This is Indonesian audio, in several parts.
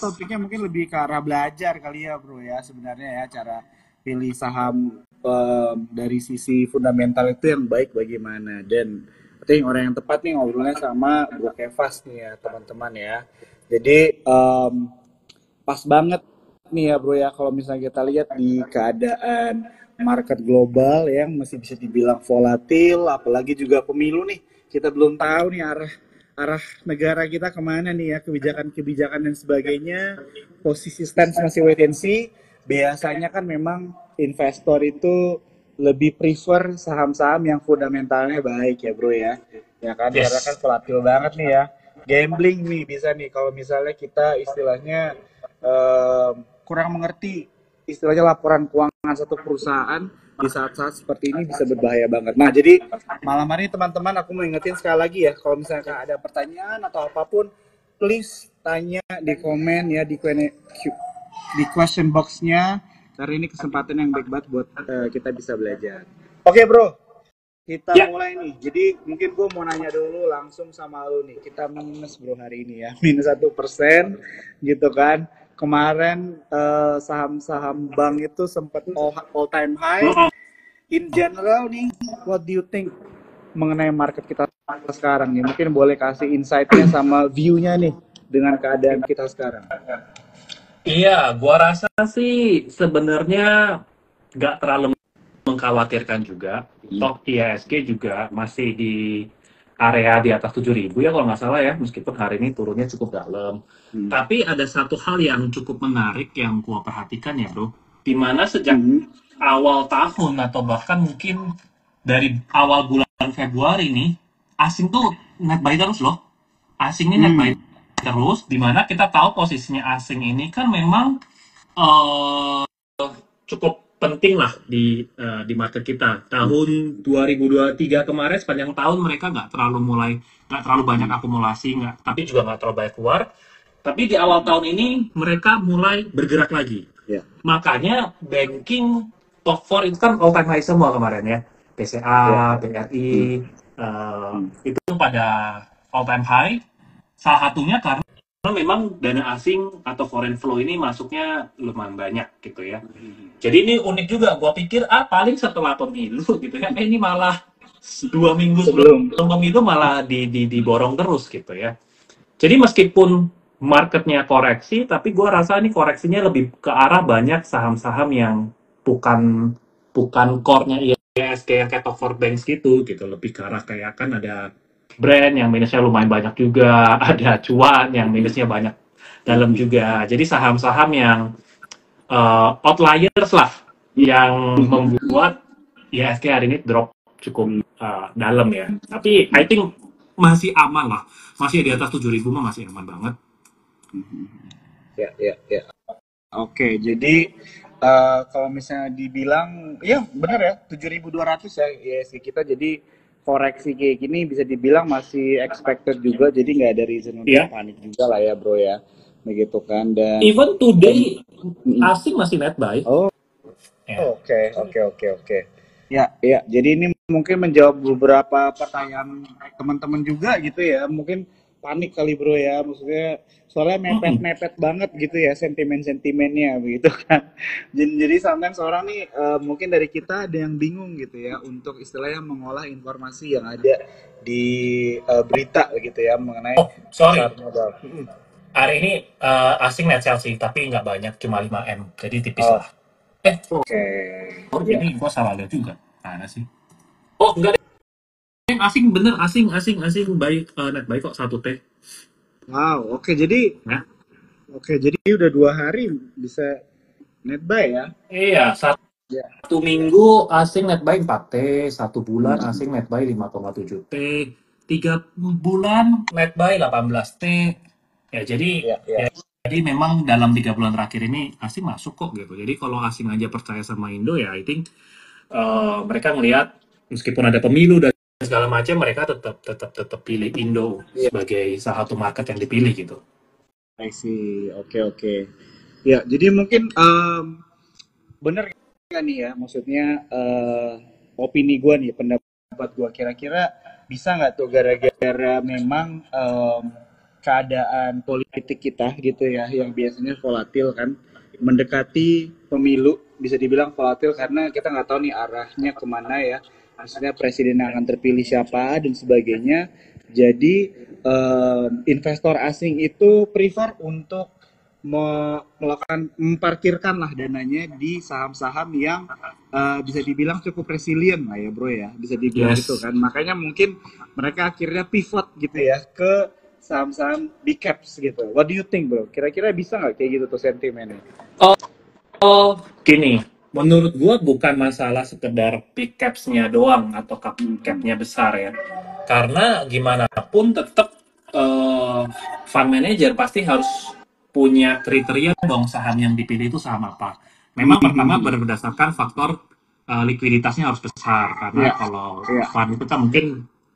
topiknya mungkin lebih ke arah belajar kali ya bro ya sebenarnya ya cara pilih saham dari sisi fundamental itu yang baik bagaimana dan I think orang yang tepat nih ngobrolnya sama Bro Kevas nih ya teman-teman ya. Jadi pas banget nih ya bro ya kalau misalnya kita lihat di keadaan market global yang masih bisa dibilang volatil, apalagi juga pemilu nih kita belum tahu nih arah arah negara kita kemana nih ya kebijakan-kebijakan dan sebagainya. Posisi stance masih wait and see. Biasanya kan memang investor itu lebih prefer saham-saham yang fundamentalnya baik ya bro ya. Ya kan karena kan Yes. volatil banget nih ya. Gambling nih bisa nih kalau misalnya kita istilahnya kurang mengerti istilahnya laporan keuangan satu perusahaan di saat-saat seperti ini bisa berbahaya banget. Nah, jadi malam hari ini teman-teman aku mau ingetin sekali lagi ya, kalau misalnya ada pertanyaan atau apapun, please tanya di komen ya di question box-nya karena ini kesempatan yang baik banget buat kita bisa belajar. Oke, Bro. Kita Ya, mulai nih. Jadi mungkin gue mau nanya dulu langsung sama lu nih. Kita minus bro hari ini ya, minus 1% gitu kan. Kemarin saham-saham bank itu sempat all time high. In general nih, what do you think mengenai market kita sekarang nih? Mungkin boleh kasih insight-nya sama view-nya nih dengan keadaan kita sekarang. iya, gua rasa sih sebenarnya nggak terlalu mengkhawatirkan juga. Toh IHSG juga masih di area di atas 7.000 ya kalau nggak salah ya, meskipun hari ini turunnya cukup dalam. Hmm. Tapi ada satu hal yang cukup menarik yang gua perhatikan ya bro, di mana sejak Hmm. awal tahun atau bahkan mungkin dari awal bulan Februari nih, asing tuh net buy terus loh. Asing ini net buy Hmm. terus, di mana kita tahu posisinya asing ini kan memang eh, cukup penting lah di market kita. Tahun 2023 kemarin sepanjang tahun mereka nggak terlalu banyak akumulasi, nggak, tapi juga nggak terlalu banyak keluar. Tapi di awal tahun ini mereka mulai bergerak lagi. Ya. Makanya banking top 4 itu kan all time high semua kemarin ya. Ya. BCA, BRI, itu pada all time high. Salah satunya karena memang dana asing atau foreign flow ini masuknya lumayan banyak gitu ya. Jadi ini unik juga. Gua pikir paling setelah pemilu gitu ya. Ini malah 2 minggu sebelum Sebelum. pemilu malah diborong terus gitu ya. Jadi meskipun marketnya koreksi, tapi gue rasa ini koreksinya lebih ke arah banyak saham-saham yang bukan bukan core-nya IHSG yang kayak top 4 banks gitu, lebih ke arah kayak kan ada brand yang minusnya lumayan banyak juga, ada cuan yang minusnya banyak dalam juga. Jadi saham-saham yang outliers lah yang membuat IHSG hari ini drop cukup dalam ya. Tapi I think masih aman lah, masih di atas 7.000 mah masih aman banget. Ya, ya, ya. Oke, jadi kalau misalnya dibilang, ya benar ya, 7.200 ya ISG kita, jadi koreksi kayak gini bisa dibilang masih expected juga, jadi nggak ada reason untuk Ya, panik juga lah ya bro ya, begitu kan, dan even today asing masih net buy. oh Ya. oke, oke, oke, oke. Ya, ya, jadi ini mungkin menjawab beberapa pertanyaan teman-teman juga gitu ya, mungkin panik kali bro ya, maksudnya soalnya mepet-mepet banget gitu ya sentimen-sentimennya begitu kan. Jadi sometimes orang nih mungkin dari kita ada yang bingung gitu ya untuk istilahnya mengolah informasi yang ada di berita gitu ya mengenai Oh, pasar sorry. modal. Hari ini asing net sell sih, tapi nggak banyak, cuma 5M. Jadi tipis Oh, lah. Eh, oke. oh, Ya. ini gua salah lihat juga. Mana sih? Oh, enggak deh. Asing bener, asing baik net baik kok 1T. Wow, oke jadi Ya. udah 2 hari bisa net buy ya. Iya, Ya. satu minggu asing net buy 4T, 1 bulan Hmm. asing net buy 5,7T, 3 bulan net buy 18T. Ya, Ya, ya. jadi memang dalam 3 bulan terakhir ini asing masuk kok gitu. Jadi kalau asing aja percaya sama Indo ya, I think mereka ngelihat meskipun ada pemilu dan segala macam, mereka tetap tetap tetap pilih Indo Iya, sebagai salah satu market yang dipilih gitu. I see. Oke, oke. Ya, jadi mungkin bener nggak nih ya, maksudnya opini gue nih, pendapat gue kira-kira bisa nggak tuh gara-gara memang keadaan politik kita gitu ya, yang biasanya volatil kan, mendekati pemilu bisa dibilang volatil karena kita nggak tahu nih arahnya kemana ya, maksudnya presiden yang akan terpilih siapa dan sebagainya. Jadi investor asing itu prefer untuk melakukan memparkirkan lah dananya di saham-saham yang bisa dibilang cukup resilient lah ya bro ya, bisa dibilang gitu Yes. kan, makanya mungkin mereka akhirnya pivot gitu ya ke saham-saham big caps gitu. What do you think bro? Kira-kira bisa nggak kayak gitu tuh sentimennya? Oh, gini. Menurut gua bukan masalah sekedar big caps-nya doang atau Mhm. cap-nya besar ya. Karena gimana pun tetap fund manager pasti harus punya kriteria dong saham yang dipilih itu saham apa. Memang pertama Mhm. berdasarkan faktor likuiditasnya harus besar karena Iya, kalau iya. fund itu kan mungkin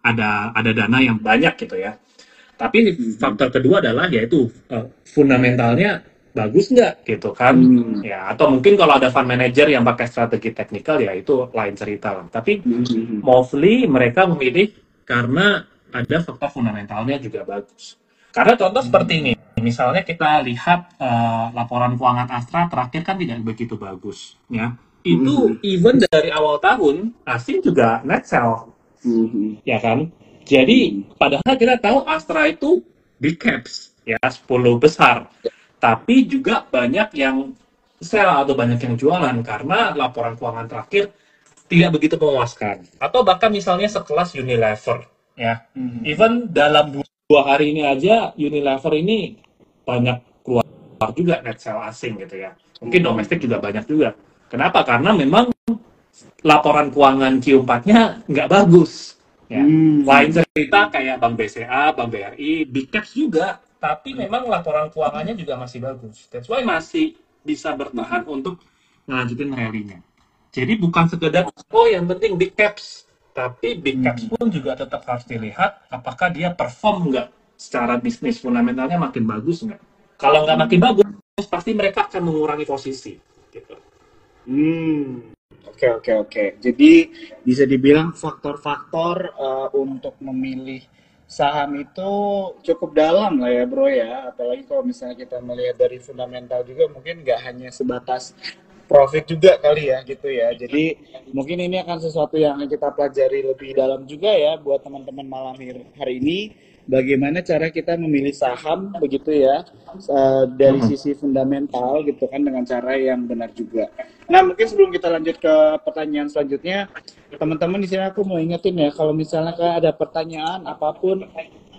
ada dana yang banyak gitu ya. Tapi Mhm. faktor kedua adalah yaitu fundamentalnya bagus nggak gitu kan. Hmm. Ya, atau mungkin kalau ada fund manager yang pakai strategi teknikal ya itu lain cerita lah. Tapi Mhm. mostly mereka memilih karena ada faktor fundamentalnya juga bagus. Karena contoh seperti ini, misalnya kita lihat laporan keuangan Astra terakhir kan tidak begitu bagus, ya. Itu Mhm. even dari awal tahun asing juga net sell, Mhm. ya kan? Jadi Mhm. padahal kita tahu Astra itu big caps, ya 10 besar. Tapi juga banyak yang sell atau banyak yang jualan karena laporan keuangan terakhir tidak begitu memuaskan. Atau bahkan misalnya sekelas Unilever, ya. Mhm. Even dalam 2 hari ini aja Unilever ini banyak keluar juga net sell asing gitu ya. Mungkin domestik Mhm. juga banyak juga. Kenapa? Karena memang laporan keuangan Q4-nya nggak bagus. Ya. Lain Hmm. cerita kayak Bank BCA, Bank BRI, Big Caps juga, tapi memang laporan keuangannya juga masih bagus. That's why masih bisa bertahan Mhm. untuk ngelanjutin rally-nya. Jadi bukan sekedar, oh yang penting Big Caps, tapi Big Caps Mhm. pun juga tetap harus dilihat apakah dia perform nggak secara bisnis fundamentalnya makin bagus nggak. Kalau nggak makin bagus, Mhm. pasti mereka akan mengurangi posisi. Gitu. Hmm. Oke, oke, oke. Jadi bisa dibilang faktor-faktor untuk memilih saham itu cukup dalam lah ya bro ya. Apalagi kalau misalnya kita melihat dari fundamental juga mungkin nggak hanya sebatas profit juga kali ya gitu ya. Jadi mungkin ini akan sesuatu yang kita pelajari lebih dalam juga ya buat teman-teman malam hari ini. Bagaimana cara kita memilih saham begitu ya dari Mm-mm. sisi fundamental gitu kan dengan cara yang benar juga. Nah, mungkin sebelum kita lanjut ke pertanyaan selanjutnya, teman-teman di sini aku mau ingetin ya, kalau misalnya kayak ada pertanyaan apapun,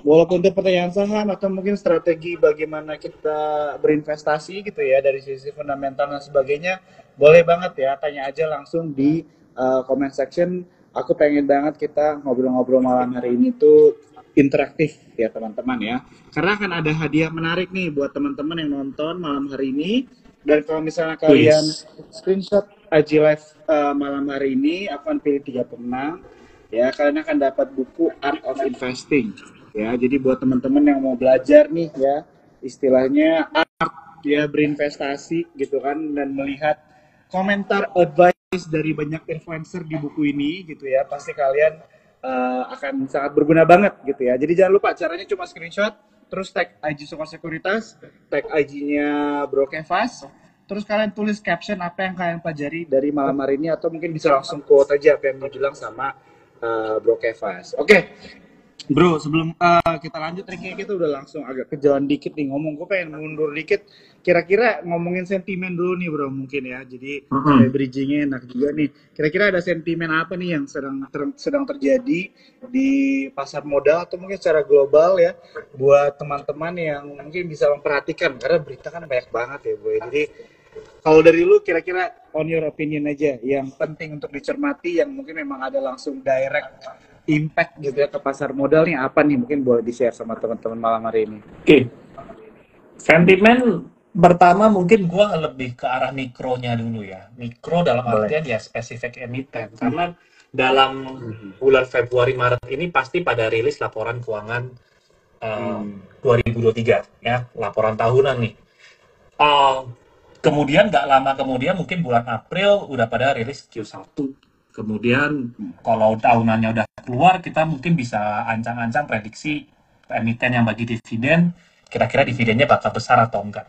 walaupun itu pertanyaan saham atau mungkin strategi bagaimana kita berinvestasi gitu ya dari sisi fundamental dan sebagainya, boleh banget ya tanya aja langsung di comment section. Aku pengen banget kita ngobrol-ngobrol malam hari ini tuh interaktif ya teman-teman ya. Karena akan ada hadiah menarik nih buat teman-teman yang nonton malam hari ini. Dan kalau misalnya kalian Please. screenshot IG Live malam hari ini, aku akan pilih 3 pemenang. Ya, kalian akan dapat buku Art of Investing. Ya, jadi buat teman-teman yang mau belajar nih ya, istilahnya art ya berinvestasi gitu kan dan melihat komentar advice dari banyak influencer di buku ini gitu ya, pasti kalian akan sangat berguna banget gitu ya. Jadi jangan lupa caranya cuma screenshot, terus tag IG Sukor Sekuritas, tag IG-nya Bro Kevas, terus kalian tulis caption apa yang kalian pelajari dari malam hari ini atau mungkin bisa langsung quote aja apa yang dibilang sama Bro Kevas. Oke, Bro, sebelum kita lanjut nih kayak kita udah langsung agak kejauhan dikit nih ngomong. Gue pengen mundur dikit. Kira-kira ngomongin sentimen dulu nih bro mungkin ya. Jadi supaya Mm-mm. bridgingnya enak juga nih. Kira-kira ada sentimen apa nih yang sedang terjadi di pasar modal atau mungkin secara global ya buat teman-teman yang mungkin bisa memperhatikan karena berita kan banyak banget ya bro. Jadi kalau dari lu kira-kira on your opinion aja yang penting untuk dicermati yang mungkin memang ada langsung direct impact gitu ya ke pasar modal nih apa nih mungkin boleh di-share sama teman-teman malam hari ini. Oke, okay. Sentimen pertama mungkin gua lebih ke arah mikronya dulu ya. Mikro dalam Boleh. artian ya spesifik emiten. Karena dalam bulan Februari Maret ini pasti pada rilis laporan keuangan eh, Hmm. 2023 ya, laporan tahunan nih. Eh, kemudian nggak lama kemudian mungkin bulan April udah pada rilis Q1. Kemudian kalau tahunannya udah keluar kita mungkin bisa ancang-ancang prediksi emiten yang bagi dividen, kira-kira dividennya bakal besar atau enggak.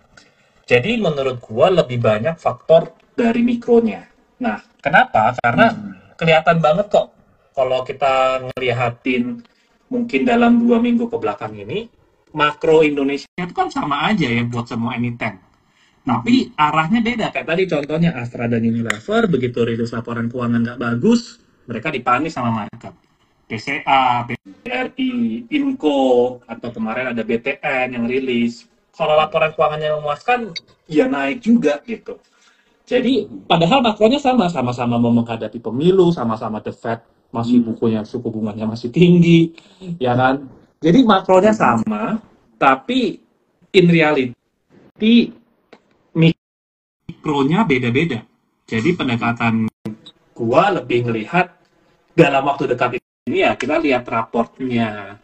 Jadi menurut gua lebih banyak faktor dari mikronya. Nah, kenapa? Karena kelihatan banget kok kalau kita ngelihatin mungkin dalam 2 minggu ke belakang ini, makro Indonesia itu kan sama aja ya buat semua emiten. Tapi arahnya beda. Kayak tadi contohnya Astra dan Unilever, begitu rilis laporan keuangan nggak bagus, mereka dipanis sama market. BCA, BRI, Inco, atau kemarin ada BTN yang rilis. Kalau laporan keuangannya memuaskan, ya naik juga gitu. Jadi, padahal makronya sama-sama mau menghadapi pemilu, sama-sama The Fed masih suku bunganya masih tinggi, ya kan? Jadi makronya sama, tapi in reality mikronya beda-beda. Jadi pendekatan gua lebih ngelihat dalam waktu dekat ini ya kita lihat raportnya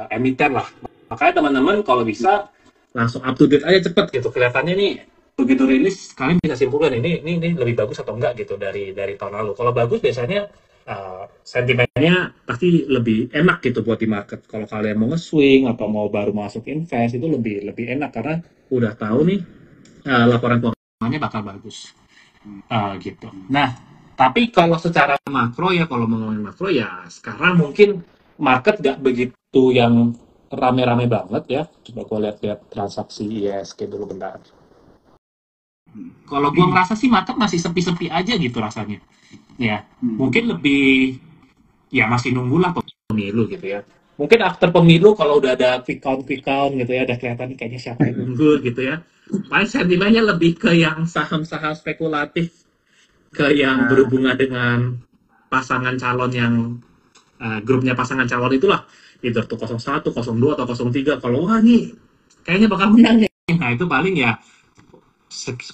emiten lah. Makanya teman-teman kalau bisa langsung up to date aja cepet gitu. Kelihatannya nih begitu rilis kalian bisa simpulkan ini lebih bagus atau enggak gitu dari tahun lalu. Kalau bagus biasanya sentimennya pasti lebih enak gitu buat di market. Kalau kalian mau nge-swing atau mau baru masuk invest itu lebih enak karena udah tahu nih laporan keuangannya bakal bagus gitu. Nah, tapi kalau secara makro ya, kalau ngomongin makro ya sekarang mungkin market nggak begitu yang rame-rame banget ya. Coba gue lihat-lihat transaksi ISG dulu bentar. Kalau gue ngerasa sih market masih sepi-sepi aja gitu rasanya. Ya, mungkin lebih ya masih nunggulah pemilu gitu ya. Mungkin after pemilu kalau udah ada quick count gitu ya, udah kelihatan kayaknya siapa yang unggul gitu ya. Paling sentimennya lebih ke yang saham-saham spekulatif, ke yang berhubungan dengan pasangan calon yang grupnya pasangan calon itulah, either tuh 01, 02 atau 03. Kalau wah nih kayaknya bakal menang nih. Nah, itu paling ya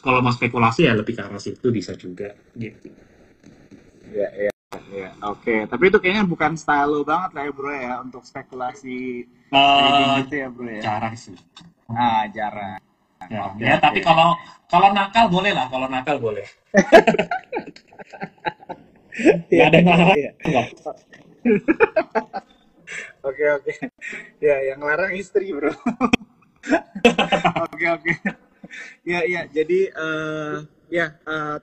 kalau mau spekulasi ya lebih ke arah situ bisa juga gitu. Ya. Oke. Tapi itu kayaknya bukan style lo banget lah ya bro ya untuk spekulasi trading gitu ya bro ya. Jarang sih. Jarang. Ya, tapi kalau nakal boleh lah, kalau nakal boleh. Gak ada yang larang. Oke. Ya, yang larang istri bro. Oke. Ya. Jadi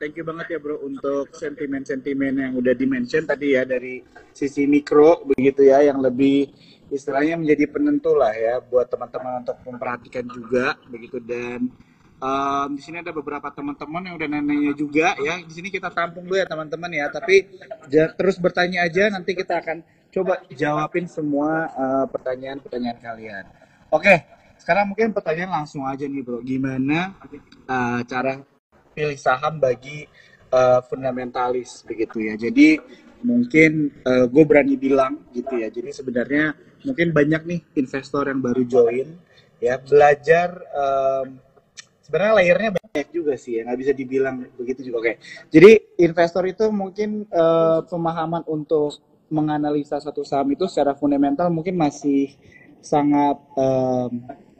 thank you banget ya bro untuk sentimen-sentimen yang udah di-mention tadi ya dari sisi mikro begitu ya yang lebih istilahnya menjadi penentu lah ya buat teman-teman untuk memperhatikan juga begitu. Dan di sini ada beberapa teman-teman yang udah nanya juga ya. Di sini kita tampung dulu ya teman-teman ya. Tapi terus bertanya aja, nanti kita akan coba jawabin semua pertanyaan-pertanyaan kalian. Oke, sekarang mungkin pertanyaan langsung aja nih bro. Gimana cara pilih saham bagi fundamentalis begitu ya. Jadi mungkin gue berani bilang gitu ya. Jadi sebenarnya mungkin banyak nih investor yang baru join ya, belajar sebenarnya layernya banyak juga sih ya, nggak bisa dibilang begitu juga. Oke, jadi investor itu mungkin pemahaman untuk menganalisa satu saham itu secara fundamental mungkin masih sangat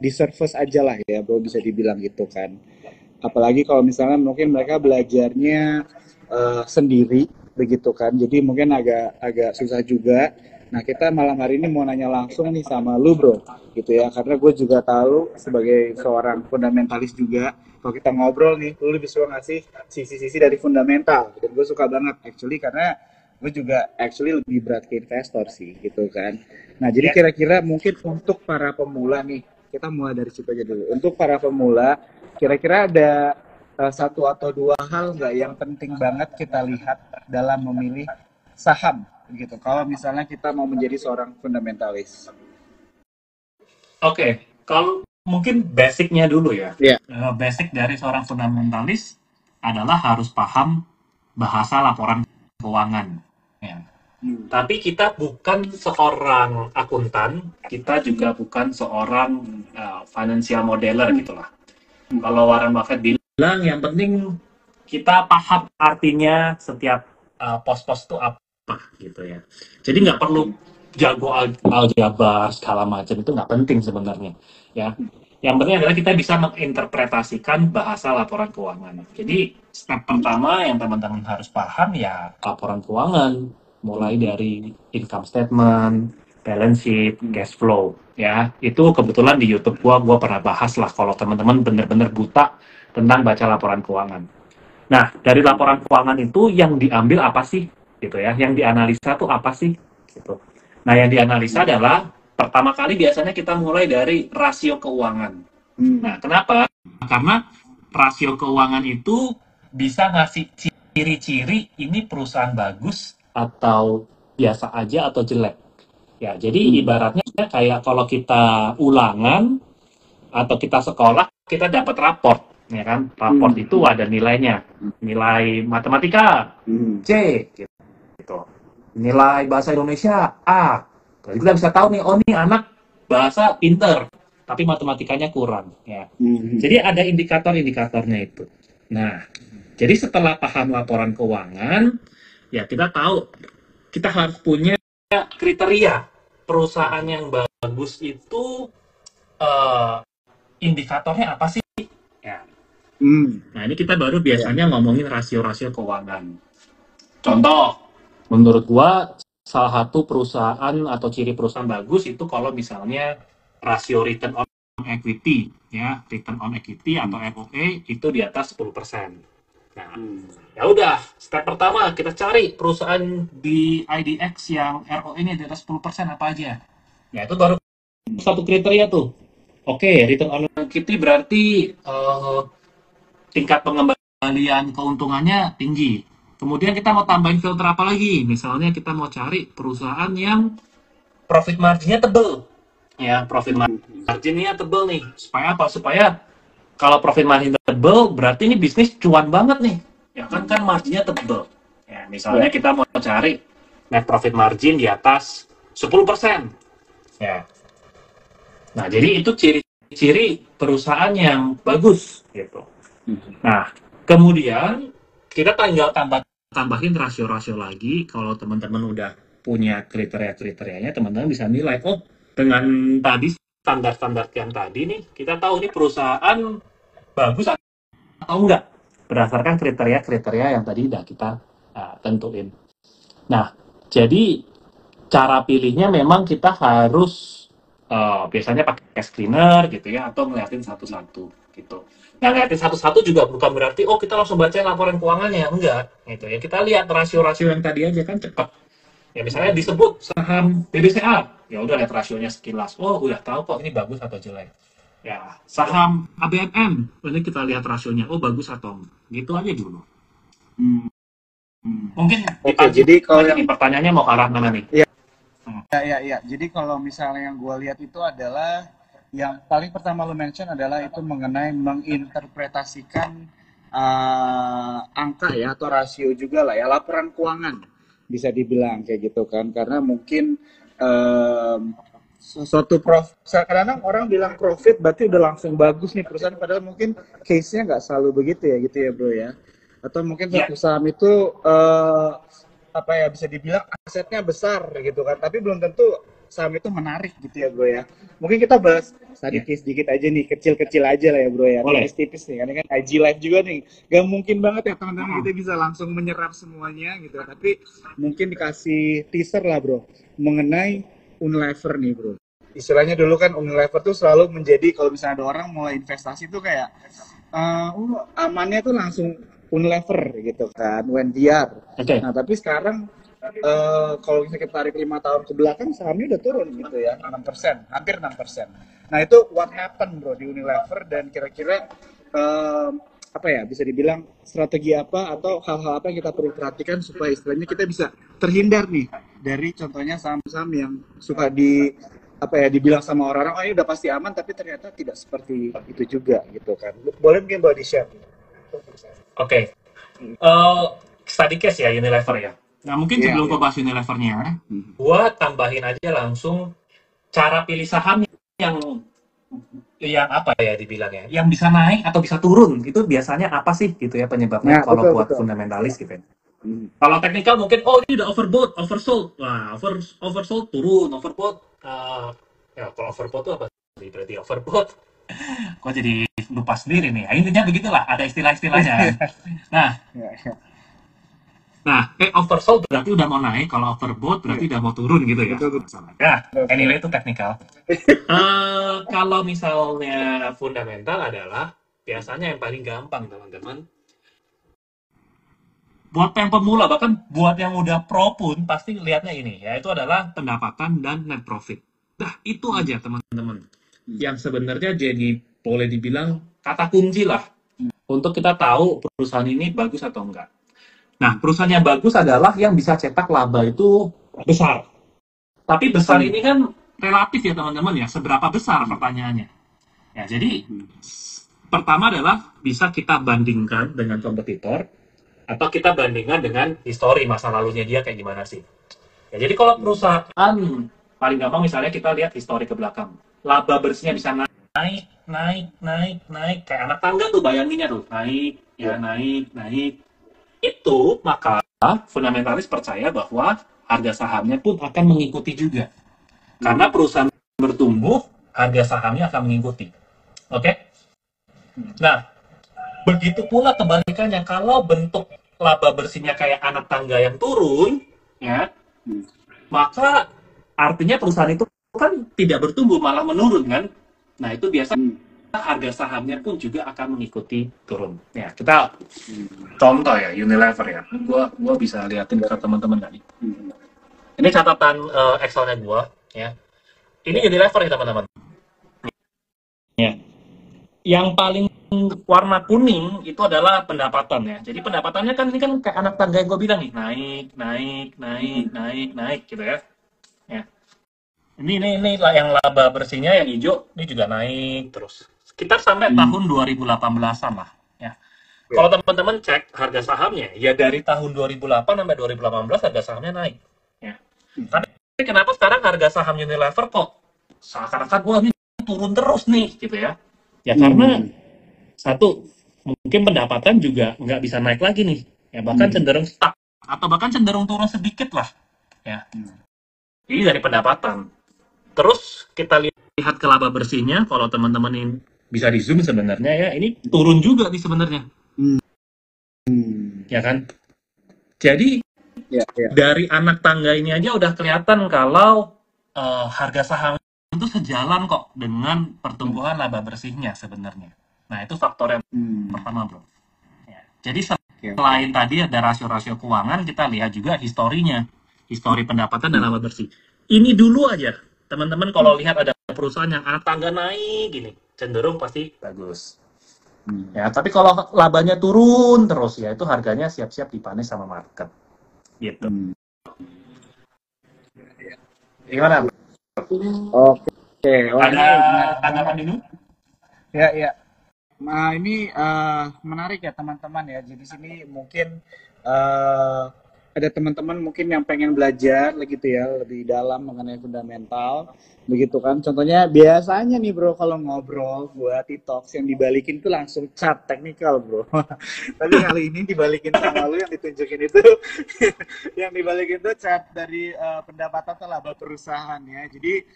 di surface aja lah ya bro, bisa dibilang gitu kan. Apalagi kalau misalnya mungkin mereka belajarnya sendiri begitu kan, jadi mungkin agak susah juga. Nah, kita malam hari ini mau nanya langsung nih sama lu bro gitu ya, karena gue juga tahu sebagai seorang fundamentalis juga, kalau kita ngobrol nih lu lebih suka ngasih sisi-sisi dari fundamental, dan gue suka banget actually karena gue juga actually lebih berat ke investor sih gitu kan. Nah, jadi kira-kira mungkin untuk para pemula nih, kita mulai dari situ aja dulu. Untuk para pemula, kira-kira ada satu atau dua hal nggak yang penting banget kita lihat dalam memilih saham gitu, kalau misalnya kita mau menjadi seorang fundamentalis? Oke, kalau mungkin basicnya dulu ya. Iya. Basic dari seorang fundamentalis adalah harus paham bahasa laporan keuangan. Ya. Tapi kita bukan seorang akuntan, kita juga bukan seorang financial modeler gitulah. Kalau Warren Buffett bilang yang penting kita paham artinya setiap pos-pos itu apa gitu ya. Jadi nggak perlu jago aljabar segala macam, itu nggak penting sebenarnya ya. Yang penting adalah kita bisa menginterpretasikan bahasa laporan keuangan. Jadi step pertama yang teman-teman harus paham ya laporan keuangan, mulai dari income statement, balance sheet, cash flow, ya. Itu kebetulan di YouTube gua pernah bahas lah kalau teman-teman bener-bener buta tentang baca laporan keuangan. Nah, dari laporan keuangan itu yang diambil apa sih? Gitu ya. Yang dianalisa tuh apa sih? Gitu. Nah, yang dianalisa adalah pertama kali biasanya kita mulai dari rasio keuangan. Nah, kenapa? Karena rasio keuangan itu bisa ngasih ciri-ciri ini perusahaan bagus atau biasa aja atau jelek. Ya, jadi ibaratnya kayak kalau kita ulangan atau kita sekolah, kita dapat raport, ya kan? Raport itu ada nilainya. Nilai matematika C gitu. Nilai bahasa Indonesia A. Jadi kita bisa tahu nih, oh nih anak bahasa pinter, tapi matematikanya kurang, ya. Jadi ada indikator-indikatornya itu. Nah, jadi setelah paham laporan keuangan, ya kita tahu kita harus punya kriteria perusahaan yang bagus itu indikatornya apa sih? Ya. Nah, ini kita baru biasanya ngomongin rasio-rasio keuangan. Contoh, menurut gua salah satu perusahaan atau ciri perusahaan bagus itu kalau misalnya rasio return on equity, ya, return on equity atau ROE itu di atas 10%. Nah, ya udah, step pertama kita cari perusahaan di IDX yang ROE-nya di atas 10% apa aja. Ya, itu baru satu kriteria tuh. Oke, return on equity berarti tingkat pengembalian keuntungannya tinggi. Kemudian kita mau tambahin filter apa lagi? Misalnya kita mau cari perusahaan yang profit marginnya tebel. Ya, profit marginnya tebel nih. Supaya apa? Supaya kalau profit margin tebel, berarti ini bisnis cuan banget nih. Ya kan marginnya tebel. Ya, misalnya kita mau cari net profit margin di atas 10%. Ya. Nah, jadi itu ciri-ciri perusahaan yang bagus gitu. Nah, kemudian kita tinggal tambahin rasio-rasio lagi. Kalau teman-teman udah punya kriteria-kriterianya, teman-teman bisa nilai, oh dengan tadi standar-standar yang tadi nih, kita tahu nih perusahaan bagus atau enggak berdasarkan kriteria-kriteria yang tadi udah kita tentuin. Nah, jadi cara pilihnya memang kita harus biasanya pakai screener gitu ya, atau ngeliatin satu-satu gitu. Nah, ngeliatin satu-satu juga bukan berarti oh kita langsung baca laporan keuangannya, enggak gitu ya. Kita lihat rasio-rasio yang tadi aja kan cepat. Ya misalnya disebut saham BBCA, ya udah lihat rasionya sekilas. Oh, udah tahu kok ini bagus atau jelek. Ya, saham ABNM, ini kita lihat rasionya, oh bagus atau enggak. Gitu aja dulu. Mungkin jadi kalau yang pertanyaannya mau ke arah mana nih? Ya. Jadi kalau misalnya yang gue lihat itu adalah yang paling pertama lo mention adalah itu mengenai menginterpretasikan angka ya atau rasio juga lah ya, laporan keuangan bisa dibilang kayak gitu kan, karena mungkin suatu kadang orang bilang profit berarti udah langsung bagus nih perusahaan, padahal mungkin case-nya nggak selalu begitu ya gitu ya bro ya, atau mungkin satu saham itu apa ya bisa dibilang asetnya besar gitu kan, tapi belum tentu saham itu menarik gitu ya bro ya. Mungkin kita bahas sedikit aja nih, kecil-kecil aja lah ya bro ya, tipis-tipis nih, karena kan IG Live juga nih, gak mungkin banget ya teman-teman kita bisa langsung menyerap semuanya gitu, tapi mungkin dikasih teaser lah bro, mengenai Unilever nih bro. Istilahnya dulu kan Unilever tuh selalu menjadi, kalau misalnya ada orang mulai investasi tuh kayak amannya tuh langsung Unilever gitu kan, Wendiar. Nah tapi sekarang kalau misalnya kita tarik 5 tahun ke belakang, sahamnya udah turun gitu ya, 6%, hampir 6%. Nah itu what happened bro di Unilever, dan kira-kira apa ya bisa dibilang strategi apa atau hal-hal apa yang kita perlu perhatikan supaya istilahnya kita bisa terhindar nih dari contohnya saham-saham yang suka dibilang sama orang-orang, oh ini udah pasti aman, tapi ternyata tidak seperti itu juga gitu kan. Boleh mungkin boleh di-share? Oke. Study case ya Unilever ya. Nah mungkin sebelum gue bahas Unilevernya, gue tambahin aja langsung cara pilih saham yang apa ya dibilangnya, yang bisa naik atau bisa turun, itu biasanya apa sih gitu ya penyebabnya kalau buat fundamentalis gitu ya. Kalau teknikal mungkin ini udah overbought, oversold. Wah, oversold turun, overbought ya kalau overbought itu apa sih? Berarti overbought. Kok jadi lupa sendiri nih. Intinya begitulah, ada istilah-istilahnya. Nah, Nah, oversold berarti udah mau naik, kalau overbought berarti udah mau turun gitu ya. Betul, Ya, anyway itu teknikal. Kalau misalnya fundamental adalah biasanya yang paling gampang teman-teman. Buat yang pemula, bahkan buat yang udah pro pun pasti lihatnya ini, yaitu adalah pendapatan dan net profit. Nah, itu aja teman-teman. Yang sebenarnya jadi boleh dibilang kata kunci lah untuk kita tahu perusahaan ini bagus atau enggak. Nah, perusahaan yang bagus adalah yang bisa cetak laba itu besar. Tapi besar ini kan relatif ya teman-teman ya, seberapa besar pertanyaannya. Ya, jadi pertama adalah bisa kita bandingkan dengan kompetitor atau kita bandingkan dengan histori masa lalunya dia kayak gimana sih. Ya, jadi kalau perusahaan paling gampang misalnya kita lihat histori ke belakang. Laba bersihnya bisa naik kayak anak tangga tuh bayanginnya tuh, naik. Itu maka fundamentalis percaya bahwa harga sahamnya pun akan mengikuti juga. Karena perusahaan bertumbuh, harga sahamnya akan mengikuti. Oke? Nah, begitu pula kebalikannya, kalau bentuk laba bersihnya kayak anak tangga yang turun, ya, maka artinya perusahaan itu kan tidak bertumbuh, malah menurun kan? Nah, itu biasa harga sahamnya pun juga akan mengikuti turun. Ya, kita contoh ya Unilever ya. Gua bisa liatin ke teman-teman tadi. Ini catatan Excelnya gua ya. Ini Unilever ya teman-teman. Ya. Yang paling warna kuning itu adalah pendapatan ya. Jadi pendapatannya kan ini kan kayak anak tangga yang gue bilang nih, naik gitu ya. Ya. Ini yang laba bersihnya yang hijau ini juga naik terus. Sekitar sampai tahun 2018-an lah ya. Kalau teman-teman cek harga sahamnya, ya dari tahun 2008 sampai 2018 harga sahamnya naik. Ya. Tapi kenapa sekarang harga saham Unilever kok seakan-akan wah ini turun terus nih gitu ya? Ya karena satu mungkin pendapatan juga nggak bisa naik lagi nih, ya bahkan cenderung stuck atau bahkan cenderung turun sedikit lah, ya. Ini dari pendapatan. Terus kita lihat ke laba bersihnya, kalau teman-teman ini bisa di zoom sebenarnya ya, ini turun juga nih sebenarnya. Ya kan? Jadi dari anak tangga ini aja udah kelihatan kalau harga saham itu sejalan kok dengan pertumbuhan laba bersihnya sebenarnya. Nah, itu faktor yang pertama, bro. Ya. Jadi selain tadi ada rasio-rasio keuangan, kita lihat juga historinya. Histori pendapatan dan laba bersih. Ini dulu aja. Teman-teman kalau lihat ada perusahaan yang anak tangga naik gini, cenderung pasti bagus. Ya, tapi kalau labanya turun terus ya itu harganya siap-siap dipanis sama market. Gitu. Gimana? Oke. Ada tanggapan dulu? Ya. Nah, ini menarik ya teman-teman ya. Jadi sini mungkin ada teman-teman mungkin yang pengen belajar gitu ya lebih dalam mengenai fundamental begitu kan. Contohnya biasanya nih bro kalau ngobrol buat TikToks yang dibalikin tuh langsung chart teknikal bro. Tapi kali ini dibalikin sama lu yang ditunjukin itu yang dibalikin tuh chart dari pendapatan atau laba perusahaan ya. Jadi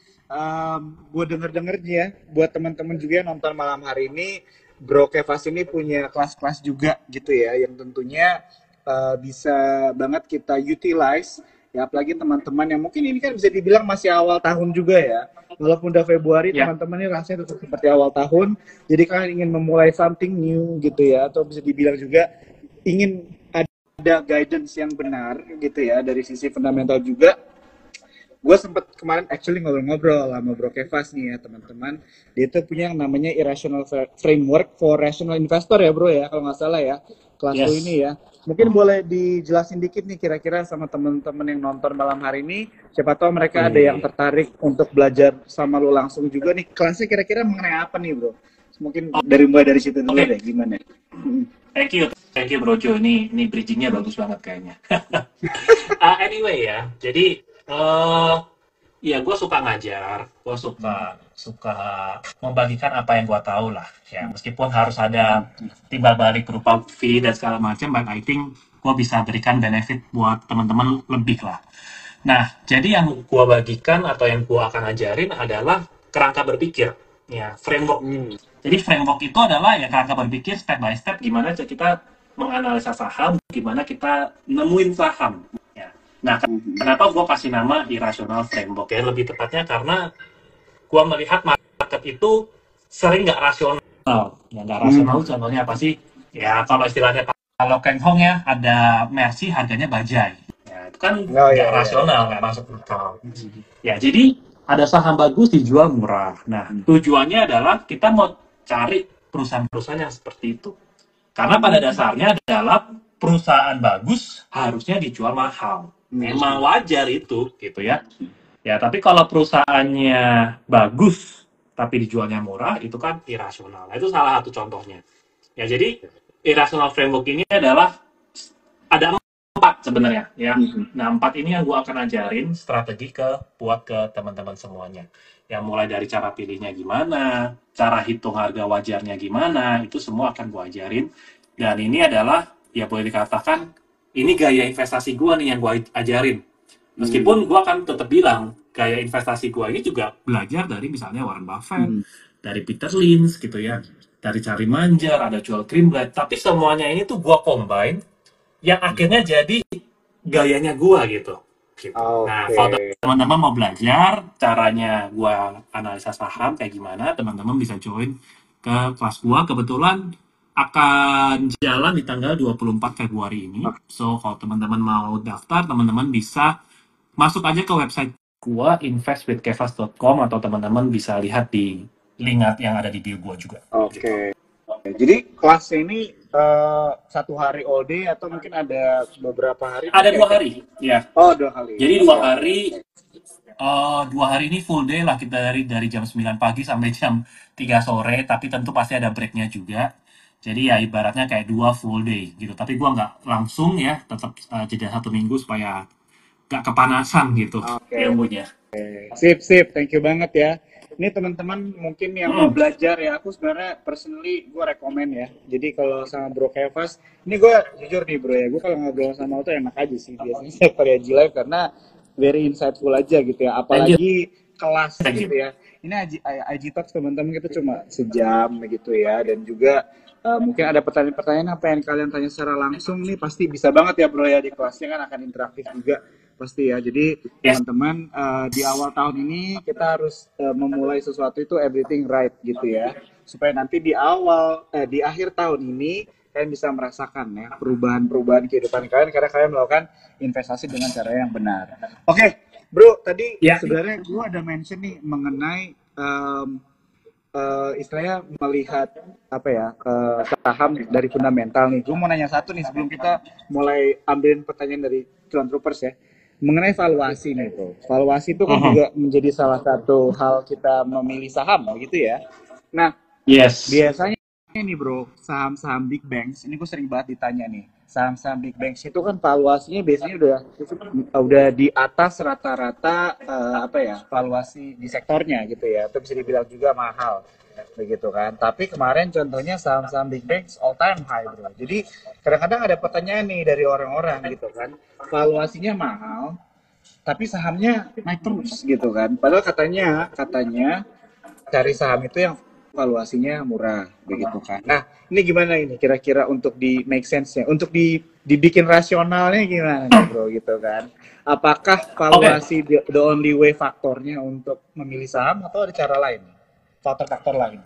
gue denger ya buat teman-teman juga yang nonton malam hari ini, Bro Kevas ini punya kelas-kelas juga gitu ya yang tentunya bisa banget kita utilize ya, apalagi teman-teman yang mungkin ini kan bisa dibilang masih awal tahun juga ya, walaupun udah Februari teman-teman ini rasanya tetap seperti awal tahun, jadi kalian ingin memulai something new gitu ya, atau bisa dibilang juga ingin ada guidance yang benar gitu ya dari sisi fundamental juga. Gue sempet kemarin actually ngobrol-ngobrol sama Bro Kevas nih ya teman-teman, dia itu punya yang namanya Irrational Framework for Rational Investor ya bro ya kalau nggak salah ya kelas ini ya. Mungkin boleh dijelasin dikit nih kira-kira sama teman-teman yang nonton malam hari ini, siapa tahu mereka ada yang tertarik untuk belajar sama lo langsung juga nih. Kelasnya kira-kira mengenai apa nih bro? Mungkin mulai dari situ dulu deh, gimana? Thank you bro Jo, ini bridgingnya bagus banget kayaknya. Anyway ya, jadi ya gue suka ngajar, gue suka membagikan apa yang gue tahu lah ya, meskipun harus ada timbal balik berupa fee dan segala macam, but I think gue bisa berikan benefit buat teman-teman lebih lah. Nah, jadi yang gue bagikan atau yang gue akan ajarin adalah kerangka berpikir ya, framework. Jadi framework itu adalah ya kerangka berpikir step by step gimana kita menganalisa saham, gimana kita nemuin saham. Ya. Nah, kenapa gue kasih nama irrational framework ya? Lebih tepatnya karena gue melihat market itu sering nggak rasional. Ya nggak rasional contohnya apa sih? Ya kalau istilahnya kalau Keng Hong ya ada Mercy harganya bajai. Ya itu kan nggak rasional, nggak masuk akal. Ya jadi ada saham bagus dijual murah. Nah tujuannya adalah kita mau cari perusahaan-perusahaan yang seperti itu. Karena pada dasarnya adalah perusahaan bagus harusnya dijual mahal. Memang wajar itu gitu ya. Ya, tapi kalau perusahaannya bagus tapi dijualnya murah, itu kan irasional. Nah, itu salah satu contohnya. Ya, jadi irrational framework ini adalah ada 4 sebenarnya ya. Nah, 4 ini yang gue akan ajarin strategi buat ke teman-teman semuanya. Ya, mulai dari cara pilihnya gimana, cara hitung harga wajarnya gimana, itu semua akan gue ajarin. Dan ini adalah ya boleh dikatakan ini gaya investasi gue nih yang gue ajarin. Meskipun gue akan tetap bilang, gaya investasi gue ini juga belajar dari misalnya Warren Buffett, dari Peter Lynch gitu ya, dari Charlie Munger, ada Joel Greenblatt, tapi semuanya ini tuh gue combine, yang akhirnya jadi gayanya gue gitu. Nah, kalau teman-teman mau belajar caranya gue analisa saham kayak gimana, teman-teman bisa join ke kelas gue. Kebetulan akan jalan di tanggal 24 Februari ini. So, kalau teman-teman mau daftar, teman-teman bisa masuk aja ke website gua investwithkevas.com atau teman-teman bisa lihat di link yang ada di bio gua juga. Oke. Jadi kelas ini 1 hari all day atau mungkin ada beberapa hari? Ada 2 hari, ya. Oh, 2 hari. Jadi 2 hari, 2 hari ini full day lah, kita dari jam 9 pagi sampai jam 3 sore, tapi tentu pasti ada breaknya juga. Jadi ya ibaratnya kayak 2 full day gitu. Tapi gua nggak langsung ya, tetap jeda 1 minggu supaya nggak kepanasan gitu ilmunya. Sip, thank you banget ya. Ini teman-teman mungkin yang mau belajar ya, aku sebenarnya personally gue rekomen ya. Jadi kalau sama Bro Kevas, ini gue jujur nih bro ya, gue kalau ngobrol sama lo tuh enak aja sih biasanya setiap kali IG live karena very insightful aja gitu ya. Apalagi kelas gitu ya. Ini IG Talks teman-teman kita cuma sejam gitu ya, dan juga mungkin ada pertanyaan-pertanyaan apa yang kalian tanya secara langsung nih pasti bisa banget ya bro ya, di kelasnya kan akan interaktif juga pasti ya. Jadi teman-teman di awal tahun ini kita harus memulai sesuatu itu everything right gitu ya, supaya nanti di akhir tahun ini kalian bisa merasakan ya perubahan kehidupan kalian karena kalian melakukan investasi dengan cara yang benar. Oke, bro, tadi sebenarnya gue ada mention nih mengenai istilahnya melihat apa ya saham dari fundamental nih. Gue mau nanya satu nih sebelum kita mulai ambilin pertanyaan dari Cuan Troopers ya, mengenai valuasi nih bro. Valuasi itu kan juga menjadi salah satu hal kita memilih saham begitu ya. Nah, biasanya nih bro, saham-saham big banks ini gue sering banget ditanya nih. Saham-saham big banks itu kan valuasinya biasanya udah di atas rata-rata apa ya, valuasi di sektornya gitu ya. Itu bisa dibilang juga mahal begitu kan. Tapi kemarin contohnya saham-saham big banks all time high bro. Jadi kadang-kadang ada pertanyaan nih dari orang-orang gitu kan, valuasinya mahal tapi sahamnya naik terus gitu kan. Padahal katanya cari saham itu yang valuasinya murah begitu kan. Nah, ini gimana ini kira-kira untuk di make sense-nya, untuk dibikin rasionalnya gimana nih bro gitu kan. Apakah valuasi the only way faktornya untuk memilih saham atau ada cara lain? Faktor-faktor lain.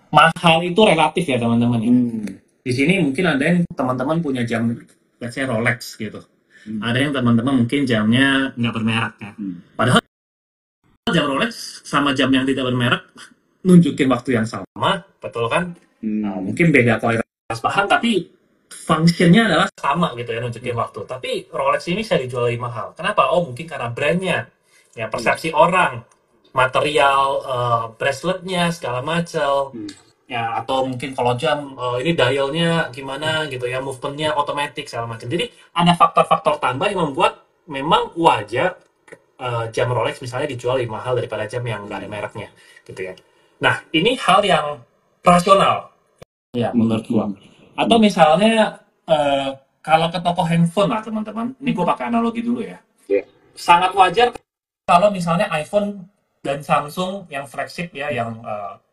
Mahal itu relatif ya teman-teman. Di sini mungkin ada yang teman-teman punya jam, let's say Rolex gitu. Ada yang teman-teman mungkin jamnya nggak bermerek ya. Padahal jam Rolex sama jam yang tidak bermerek nunjukin waktu yang sama, betul kan? Nah, mungkin beda kualitas bahan tapi fungsinya adalah sama gitu ya, nunjukin waktu. Tapi Rolex ini saya dijual lebih mahal. Kenapa? Oh mungkin karena brandnya, ya persepsi orang, material braceletnya segala macam. Ya atau mungkin kalau jam ini dialnya gimana gitu ya, movementnya otomatis segala macam. Jadi ada faktor-faktor tambah yang membuat memang wajar jam Rolex misalnya dijual lebih mahal daripada jam yang nggak ada mereknya gitu ya. Nah ini hal yang rasional ya menurut gua. Atau misalnya kalau ke toko handphone lah teman-teman, ini gua pakai analogi dulu ya. Sangat wajar kalau misalnya iPhone dan Samsung yang flagship ya, yang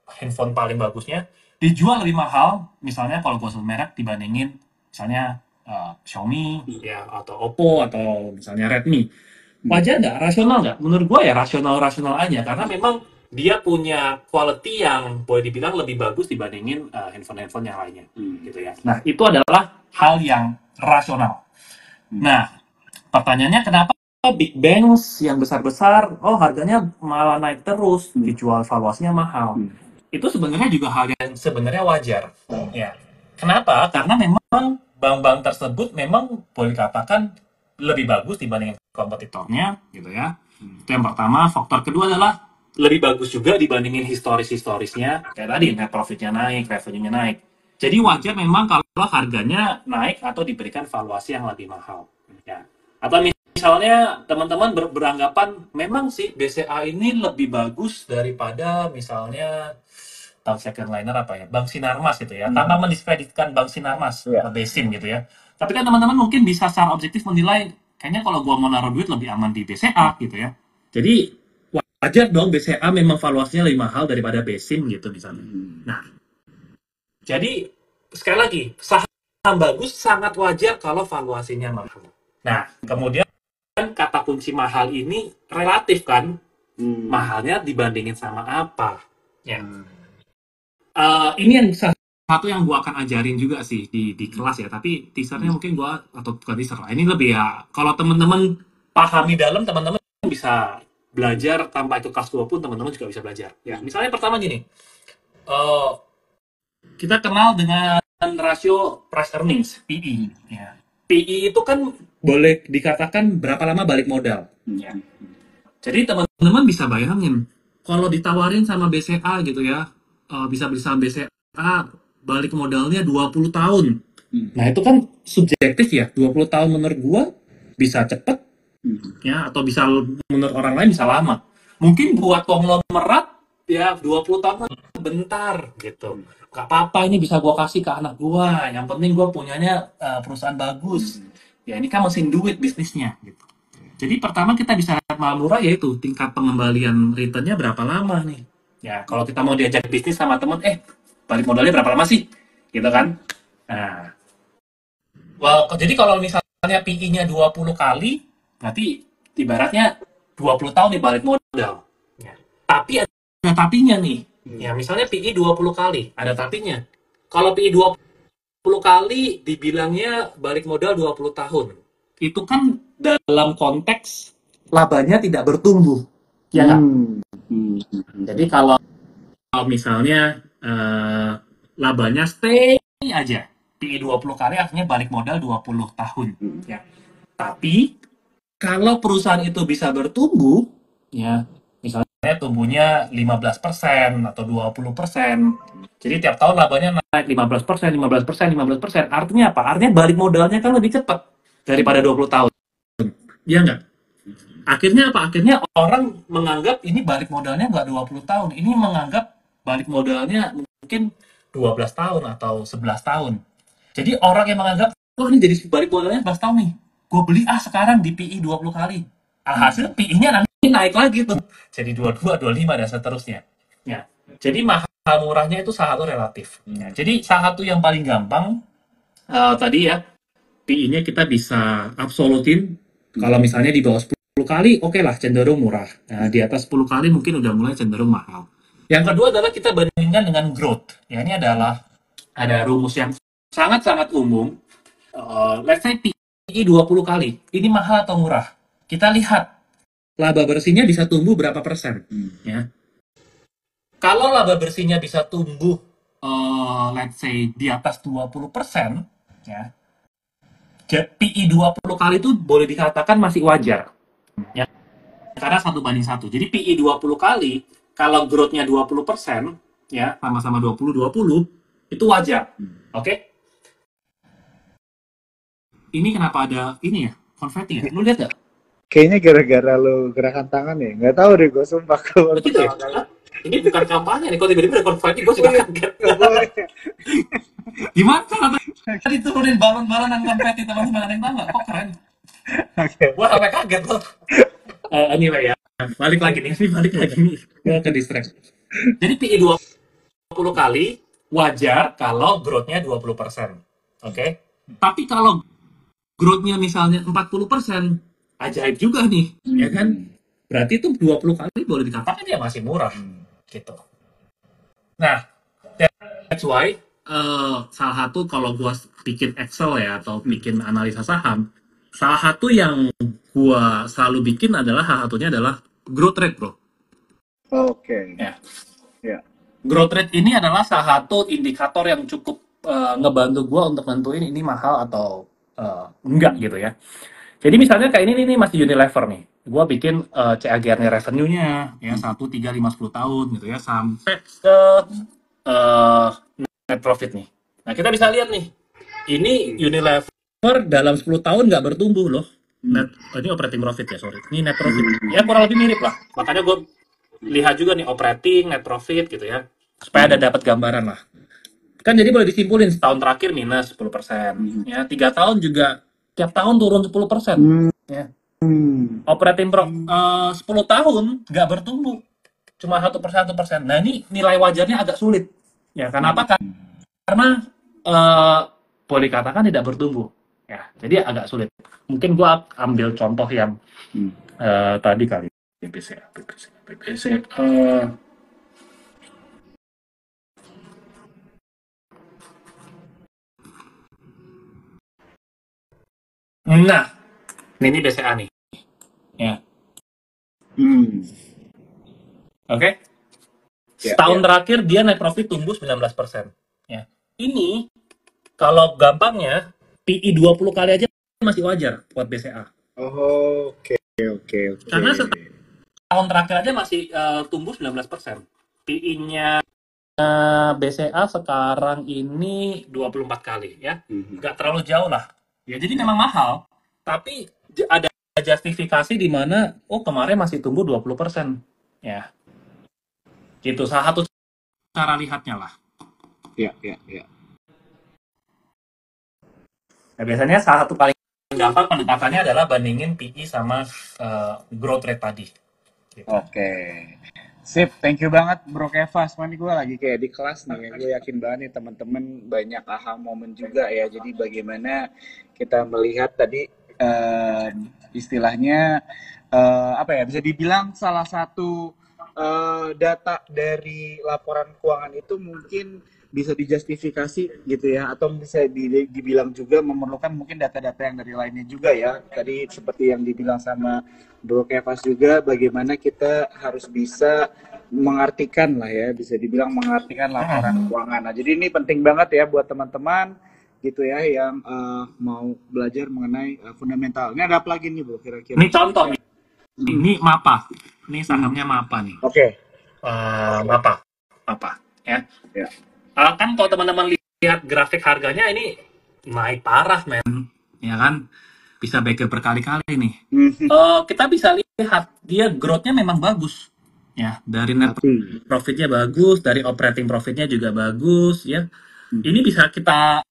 handphone paling bagusnya dijual lebih mahal, misalnya kalau gue sebut merek dibandingin misalnya Xiaomi ya atau Oppo atau misalnya Redmi. Wajar nggak? Rasional nggak? Menurut gue ya rasional-rasional aja karena memang dia punya quality yang boleh dibilang lebih bagus dibandingin handphone-handphone yang lainnya, gitu ya. Nah itu adalah hal yang rasional. Nah pertanyaannya kenapa big banks yang besar-besar, oh harganya malah naik terus, dijual valuasinya mahal. Itu sebenarnya juga hal yang sebenarnya wajar. Ya. Kenapa? Karena memang bank-bank tersebut memang boleh dikatakan lebih bagus dibanding kompetitornya, gitu ya. Itu yang pertama. Faktor kedua adalah lebih bagus juga dibandingin historis-historisnya. Kayak tadi, net profitnya naik, revenue-nya naik. Jadi wajar memang kalau harganya naik atau diberikan valuasi yang lebih mahal. Ya. Atau misalnya teman-teman beranggapan memang sih BCA ini lebih bagus daripada misalnya bank second liner apa ya, Bank Sinarmas gitu ya, tanpa mendiskreditkan Bank Sinarmas atau BSIM gitu ya. Tapi kan teman-teman mungkin bisa secara objektif menilai, kayaknya kalau gua mau naruh duit lebih aman di BCA gitu ya. Jadi wajar dong BCA memang valuasinya lebih mahal daripada BSIM gitu misalnya. Nah, jadi sekali lagi saham bagus sangat wajar kalau valuasinya mahal. Nah, kemudian kata kunci mahal ini relatif kan, mahalnya dibandingin sama apa? Ya. Ini yang satu yang gua akan ajarin juga sih di kelas ya, tapi teasernya mungkin gua atau bukan teaser lah. Ini lebih ya kalau teman-teman pahami dalam, teman-teman bisa belajar tanpa itu kelas 2 pun teman-teman juga bisa belajar. Ya, misalnya pertama gini, eh, kita kenal dengan rasio price earnings (PE). Ya. PE itu kan boleh dikatakan berapa lama balik modal. Ya. Jadi teman-teman bisa bayangin kalau ditawarin sama BCA gitu ya, bisa beli saham BCA balik modalnya 20 tahun. Nah itu kan subjektif ya, 20 tahun menurut gua bisa cepet ya, atau bisa menurut orang lain bisa lama. Mungkin buat konglomerat ya 20 tahun bentar gitu. Gak apa-apa, ini bisa gua kasih ke anak gua. Yang penting gua punyanya perusahaan bagus. Ya ini kan mesin duit bisnisnya gitu. Jadi pertama kita bisa lihat mahal murah yaitu tingkat pengembalian returnnya berapa lama nih. Ya kalau kita mau diajak bisnis sama temen, balik modalnya berapa lama sih? Gitu kan. Nah, jadi kalau misalnya PI-nya 20 kali, berarti ibaratnya 20 tahun nih balik modal. Ya. Tapi ada tapinya nih. Ya, misalnya PI 20 kali, ada tapinya. Kalau PI 20 kali dibilangnya balik modal 20 tahun. Itu kan dalam konteks labanya tidak bertumbuh. Ya nggak? Jadi kalau misalnya labanya stay aja, PI 20 kali artinya balik modal 20 tahun. Ya. Tapi kalau perusahaan itu bisa bertumbuh, ya misalnya tumbuhnya 15% atau 20%, jadi tiap tahun labanya naik 15%, 15%, 15%, artinya apa? Artinya balik modalnya kan lebih cepat daripada 20 tahun. Iya nggak? Akhirnya apa? Akhirnya orang menganggap ini balik modalnya nggak 20 tahun, ini menganggap balik modalnya mungkin 12 tahun atau 11 tahun. Jadi orang yang menganggap, oh ini jadi balik modalnya 11 tahun nih, gue beli sekarang di PI 20 kali. Alhasil PI-nya nanti naik lagi tuh, jadi 22, 25 dan seterusnya. Ya. Jadi mahal murahnya itu salah satu relatif. Ya. Jadi salah satu yang paling gampang tadi ya, PI-nya kita bisa absolutin. Kalau misalnya di bawah 10 kali, oke lah cenderung murah. Nah, di atas 10 kali mungkin udah mulai cenderung mahal. Yang kedua adalah kita bandingkan dengan growth. Ya, ini adalah ada rumus yang sangat-sangat umum. Let's say PI 20 kali. Ini mahal atau murah? Kita lihat laba bersihnya bisa tumbuh berapa persen. Ya. Kalau laba bersihnya bisa tumbuh let's say di atas 20%, ya. PI 20 kali itu boleh dikatakan masih wajar. Ya. Karena 1:1. Jadi PI 20 kali, kalau growth-nya 20%, ya, sama-sama 20-20, itu wajar. Oke? Ini kenapa ada ini ya? Konfeti ya? Lu lihat gak? Kayaknya gara-gara lo gerakan tangan ya. Nggak tahu deh, gue sumpah kalau Begitu ya? Ini bukan kampanye nih, kalau tiba-tiba ada konfeti, gue juga kaget. Gimana cara tadi turunin balon-balonan konfeti, teman-teman ada yang tahu nggak? Kok keren? Gue sampai kaget loh. Anyway ya, balik lagi nih, balik lagi nih. Gue ke distract. Jadi PI 20 kali, wajar kalau growth-nya 20%. Oke? Tapi kalau growth-nya misalnya 40%, ajaib juga nih, ya kan? Berarti itu 20 kali boleh dikatakan ya masih murah, gitu. Nah, that's why salah satu kalau gua bikin Excel ya atau bikin analisa saham, salah satu yang gua selalu bikin adalah salah satunya adalah growth rate, bro. Oke. Ya. Ya. Growth rate ini adalah salah satu indikator yang cukup ngebantu gua untuk nentuin ini mahal atau enggak gitu ya. Jadi misalnya kayak ini nih masih Unilever nih. Gua bikin CAGR-nya revenue-nya ya 1, 3, 5, 10 tahun gitu ya sampai ke eh, net profit nih. Nah, kita bisa lihat nih. Ini Unilever dalam 10 tahun nggak bertumbuh loh. Ini operating profit ya, sorry. Ini net profit. Ya kurang lebih mirip lah. Makanya gue lihat juga nih operating, net profit gitu ya. Supaya ada dapat gambaran lah. Kan jadi boleh disimpulin setahun terakhir minus 10%. Ya, 3 tahun juga tiap tahun turun 10%. Ya. Operating 10 tahun nggak bertumbuh. Cuma 1%. Nah, ini nilai wajarnya agak sulit. Ya, kenapa? Karena boleh dikatakan tidak bertumbuh. Ya, jadi agak sulit. Mungkin gua ambil contoh yang tadi kali BBC. Nah, ini BCA nih. Ya. Oke. Setahun terakhir dia net profit tumbuh 19%. Ya. Ini kalau gampangnya PI 20 kali aja masih wajar buat BCA. Oke. Karena setahun terakhir aja masih tumbuh 19%. PI-nya BCA sekarang ini 24 kali ya. Nggak terlalu jauh lah. Ya jadi memang mahal, tapi ada justifikasi di mana oh kemarin masih tumbuh 20%. Ya. Gitu salah satu cara lihatnya lah. Ya. Nah, biasanya salah satu paling gampang pendekatannya adalah bandingin PI sama growth rate tadi. Gitu. Oke. Sip, thank you banget Bro Kevas. Nih gue lagi kayak di kelas nih, gue yakin banget nih teman-teman banyak aha moment juga ya. Jadi bagaimana kita melihat tadi istilahnya apa ya, bisa dibilang salah satu data dari laporan keuangan itu mungkin bisa dijustifikasi gitu ya, atau bisa dibilang juga memerlukan mungkin data-data yang dari lainnya juga ya. Tadi seperti yang dibilang sama Bro Kevas juga, bagaimana kita harus bisa mengartikan lah ya, bisa dibilang mengartikan laporan keuangan. Nah, jadi ini penting banget ya buat teman-teman gitu ya yang mau belajar mengenai fundamental. Ini ada apa lagi nih Bro kira-kira? Ini contoh nih. Ini MAPA. Ini sahamnya MAPA nih. Oke. MAPA. Ya. Kan kalau teman-teman lihat grafik harganya ini naik parah, men. Ya kan? Bisa baik berkali-kali nih. Kita bisa lihat dia growth-nya memang bagus. Ya, dari net profit-nya bagus, dari operating profit-nya juga bagus, ya. Ini bisa kita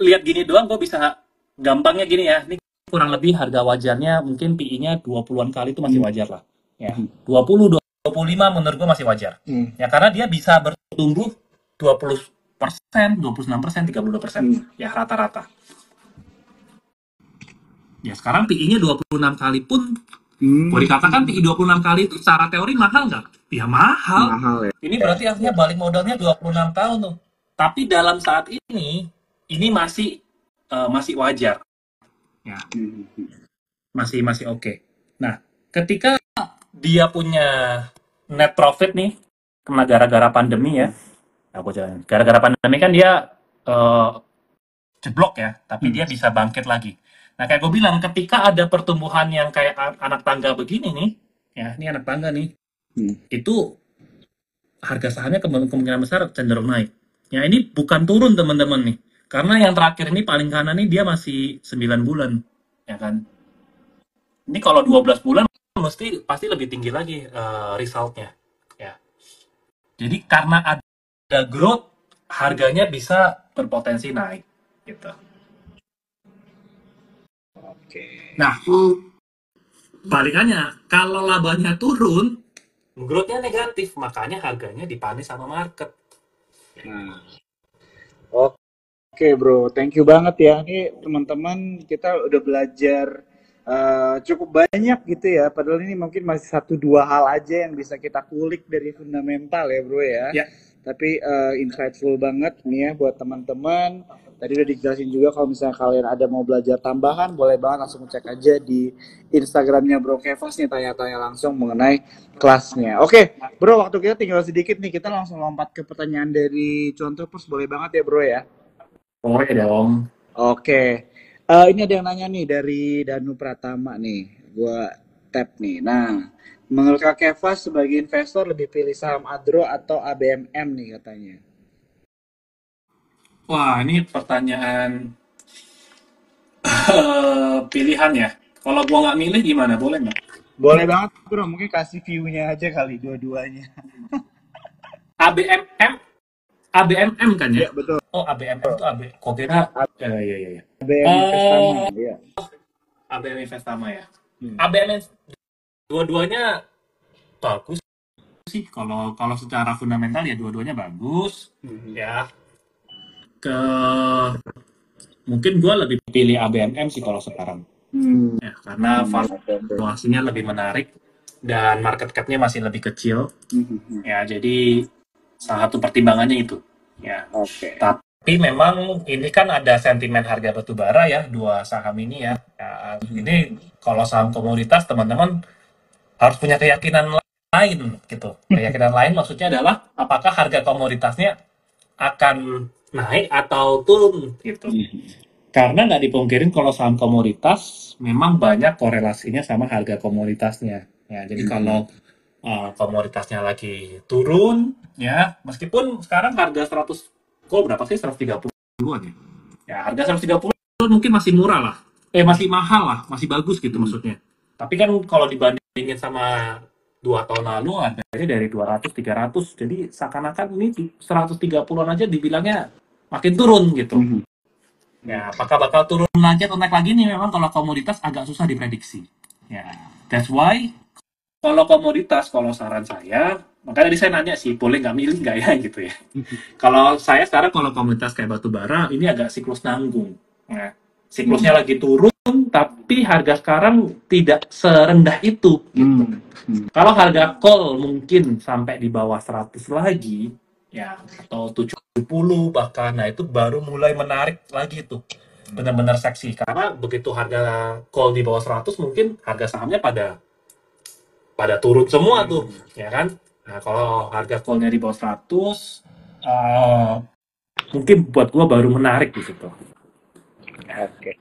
lihat gini doang, kok bisa gampangnya gini ya. Ini kurang lebih harga wajarnya mungkin PI-nya 20-an kali itu masih wajar lah. Ya, 20, 25 menurut gue masih wajar. Ya, karena dia bisa bertumbuh 20%, 29%, 32%. Ya, rata-rata. Ya, sekarang PI-nya 26 kali pun boleh dikatakan PI 26 kali itu secara teori mahal nggak? Ya mahal. Ya. Ini berarti artinya balik modalnya 26 tahun tuh. Tapi dalam saat ini masih wajar. Ya. Masih oke. Nah, ketika dia punya net profit nih, karena gara-gara pandemi ya, gara-gara pandemi kan dia jeblok ya, tapi dia bisa bangkit lagi. Nah, kayak gue bilang, ketika ada pertumbuhan yang kayak anak tangga begini nih, ya, ini anak tangga nih, itu harga sahamnya kemungkinan besar cenderung naik. Ya, ini bukan turun teman-teman nih, karena yang terakhir ini paling kanan nih dia masih 9 bulan, ya kan. Ini kalau 12 bulan pasti lebih tinggi lagi resultnya. Ya. Jadi karena ada growth, harganya bisa berpotensi naik, gitu. Nah, balikannya, kalau labanya turun, growth-nya negatif, makanya harganya dipanis sama market. Nah, oke bro, thank you banget ya. Ini teman-teman kita udah belajar cukup banyak gitu ya. Padahal ini mungkin masih satu dua hal aja yang bisa kita kulik dari fundamental ya bro ya. Ya, Tapi insightful banget nih ya buat teman-teman. Tadi udah dijelasin juga kalau misalnya kalian ada mau belajar tambahan, boleh banget langsung cek aja di Instagramnya Bro Kevas nih, tanya-tanya langsung mengenai kelasnya. Oke, bro, waktu kita tinggal sedikit nih, kita langsung lompat ke pertanyaan dari contoh terus boleh banget ya bro ya. boleh dong. Oke, ini ada yang nanya nih dari Danu Pratama nih, gua tap nih. Nah, menurut Kak Kevas sebagai investor lebih pilih saham Adro atau ABMM nih katanya. Wah, ini pertanyaan pilihan ya. Kalau gua nggak milih gimana? Boleh nggak? Boleh banget bro, mungkin kasih view-nya aja kali dua-duanya. ABMM, ABMM kan ya? Iya betul, Oh, ABMM itu AB. Kok kira? Iya, iya, iya. ABM Investama, Eh, ya. ABM Investama ya. Hmm. ABM dua-duanya bagus sih. Kalau kalau secara fundamental ya dua-duanya bagus. Hmm. Ya, ke mungkin gua lebih pilih ABMM sih kalau sekarang. Hmm. Ya, karena Oke, oke. valuasinya lebih menarik dan market cap-nya masih lebih kecil. Hmm. Ya, jadi salah satu pertimbangannya itu. Ya. Oke. Tapi memang ini kan ada sentimen harga batu bara ya, dua saham ini ya. Ya, ini kalau saham komoditas teman-teman harus punya keyakinan lain gitu. Keyakinan lain maksudnya adalah apakah harga komoditasnya akan naik atau turun gitu. Karena nggak dipungkirin kalau saham komoditas memang banyak korelasinya sama harga komoditasnya. Ya, jadi kalau komoditasnya lagi turun, ya meskipun sekarang harga 100, kok berapa sih 130-an ya? Ya harga 130 mungkin masih murah lah, masih mahal lah, masih bagus gitu maksudnya. Tapi kan kalau dibandingin sama 2 tahun lalu harganya dari 200 300, jadi seakan-akan ini 130-an aja dibilangnya makin turun gitu. Hmm. Ya, apakah bakal turun lagi atau naik lagi nih memang kalau komoditas agak susah diprediksi. Ya, that's why kalau komoditas, kalau saran saya, makanya tadi saya nanya sih, boleh nggak milih nggak ya gitu ya. Kalau saya sekarang kalau komoditas kayak batu bara, ini agak siklus nanggung. Nah, siklusnya lagi turun, tapi harga sekarang tidak serendah itu. Gitu. Kalau harga coal mungkin sampai di bawah 100 lagi, ya atau 70 bahkan, nah itu baru mulai menarik lagi tuh. Benar-benar seksi. Karena begitu harga coal di bawah 100, mungkin harga sahamnya pada turun semua tuh, ya kan? Nah, kalau harga call-nya di bawah 100, mungkin buat gua baru menarik di situ. Oke.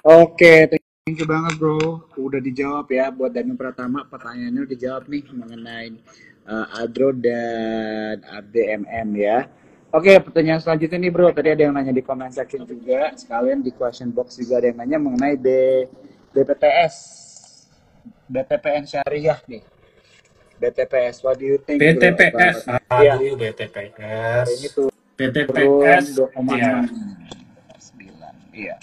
Oke, thank you banget bro. Udah dijawab ya buat Danu Pratama, pertanyaannya udah dijawab nih mengenai Adro dan ABMM ya. Oke, pertanyaan selanjutnya nih bro. Tadi ada yang nanya di comment section juga, sekalian di question box juga ada yang nanya mengenai BPTS, BTPN Syariah nih. BTPS, what do you think bro? BTPS, Iya, aduh BTPS, hari ini turun BTPS, ya. 2,9. Iya.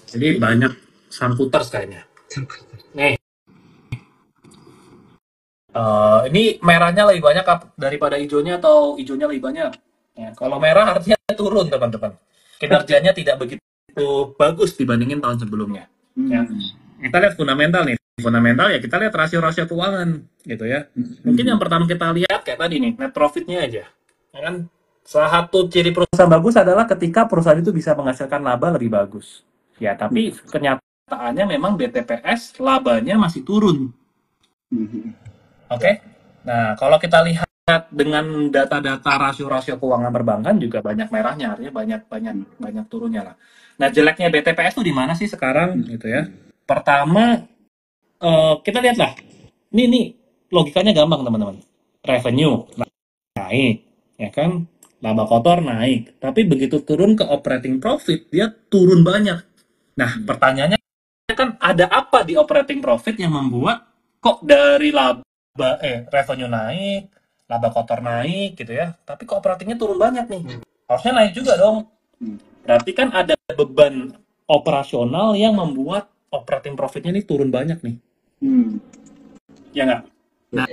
Jadi banyak sangkuters kayaknya. Nih, ini merahnya lebih banyak daripada hijaunya atau hijaunya lebih banyak? Ya, kalau merah artinya turun teman-teman. Kinerjanya tidak begitu bagus dibandingin tahun sebelumnya. Ya. Kita lihat fundamental nih. Fundamental ya kita lihat rasio-rasio keuangan gitu ya. Mungkin yang pertama kita lihat kayak tadi nih, net profitnya aja. Ya kan? Salah satu ciri perusahaan bagus adalah ketika perusahaan itu bisa menghasilkan laba lebih bagus. Ya, tapi kenyataannya memang BTPS labanya masih turun. Oke. Nah, kalau kita lihat dengan data-data rasio-rasio keuangan perbankan juga banyak merahnya, artinya banyak turunnya lah. Nah, jeleknya BTPS itu di mana sih sekarang gitu ya? Pertama, kita lihatlah. Ini logikanya gampang teman-teman. Revenue naik, ya kan? Laba kotor naik, tapi begitu turun ke operating profit dia turun banyak. Nah, pertanyaannya kan ada apa di operating profit yang membuat kok dari revenue naik, laba kotor naik gitu ya, tapi kok operatingnya turun banyak nih? Harusnya naik juga dong. Berarti kan ada beban operasional yang membuat operating profitnya ini turun banyak nih. Ya nggak? Nah,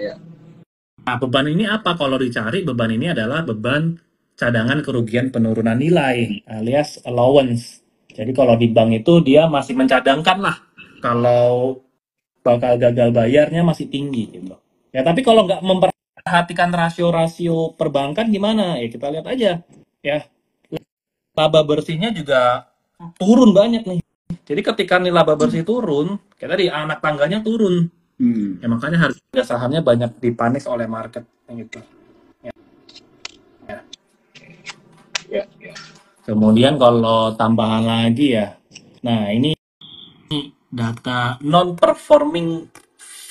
Nah, beban ini apa? Kalau dicari, beban ini adalah beban cadangan kerugian penurunan nilai alias allowance. Jadi kalau di bank itu dia masih mencadangkan lah kalau bakal gagal bayarnya masih tinggi gitu. Ya tapi kalau nggak memperhatikan rasio-rasio perbankan gimana? Ya kita lihat aja. Ya laba bersihnya juga turun banyak nih. Jadi ketika nih laba bersih turun, kita di anak tangganya turun. Hmm. Ya makanya harga sahamnya banyak dipanis oleh market gitu. Ya. Ya, ya. Kemudian kalau tambahan lagi ya, nah ini data non-performing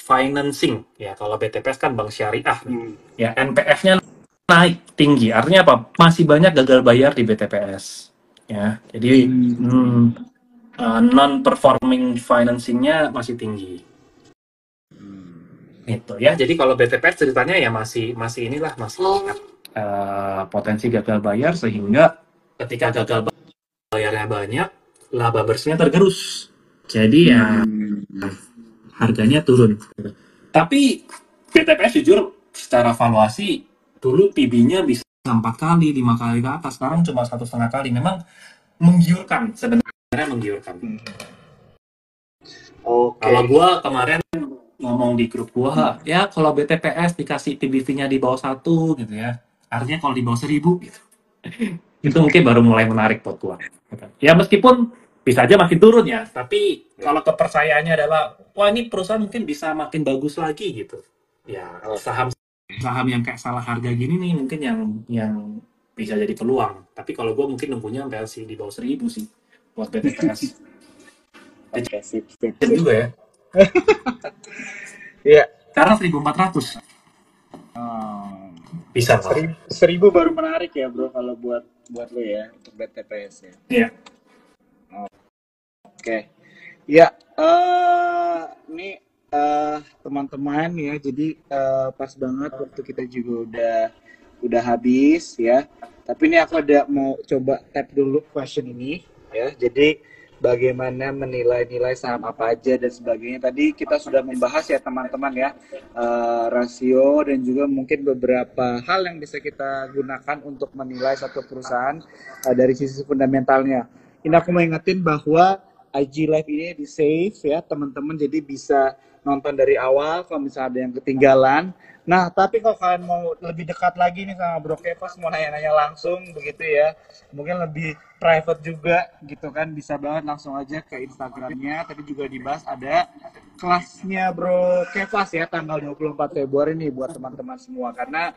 financing. Ya kalau BTPS kan bank syariah nih. Hmm. Ya NPF-nya naik tinggi. Artinya apa? Masih banyak gagal bayar di BTPS. Ya, jadi Hmm. non-performing financing-nya masih tinggi. Itu ya. Jadi kalau BTPS ceritanya ya masih masih inilah masih potensi gagal bayar sehingga ketika gagal bayarnya banyak, laba bersihnya tergerus. Jadi ya Hmm. harganya turun. Tapi BTPS jujur secara valuasi dulu PB-nya bisa 4 kali, 5 kali ke atas. Sekarang cuma 1,5 kali. Memang menggiurkan, sebenarnya menggiurkan. Kalau Oke. gua kemarin ngomong di grup gua, ya kalau BTPS dikasih PBV-nya di bawah 1 gitu ya. Artinya kalau di bawah 1.000 gitu. Itu mungkin baru mulai menarik buat gua. Ya meskipun bisa aja makin turun ya, tapi kalau kepercayaannya adalah wah ini perusahaan mungkin bisa makin bagus lagi gitu. Ya saham saham yang kayak salah harga gini nih mungkin yang bisa jadi peluang. Tapi kalau gua mungkin nunggunya sampai di bawah 1.000 sih buat BTPS. Oke, sip, sip, Kecil sip. juga ya. Iya. Sekarang 1.400. Hmm. Bisa lah. 1.000 baru menarik ya bro kalau buat lo ya untuk BTPS ya. Iya. Oke. Ya, ini teman-teman ya. Jadi pas banget waktu kita juga udah habis ya. Tapi ini aku ada mau coba tap dulu question ini ya. Jadi bagaimana menilai-nilai saham apa aja dan sebagainya. Tadi kita sudah membahas ya teman-teman ya, rasio dan juga mungkin beberapa hal yang bisa kita gunakan untuk menilai satu perusahaan dari sisi fundamentalnya. Ini aku mau ingetin bahwa IG Live ini di save ya teman-teman, jadi bisa nonton dari awal kalau misalnya ada yang ketinggalan. Nah, tapi kalau kalian mau lebih dekat lagi nih sama Bro Kevas, mau nanya-nanya langsung begitu ya, mungkin lebih private juga gitu kan, bisa banget langsung aja ke Instagramnya. Tadi juga dibahas ada kelasnya Bro Kevas ya tanggal 24 Februari nih buat teman-teman semua, karena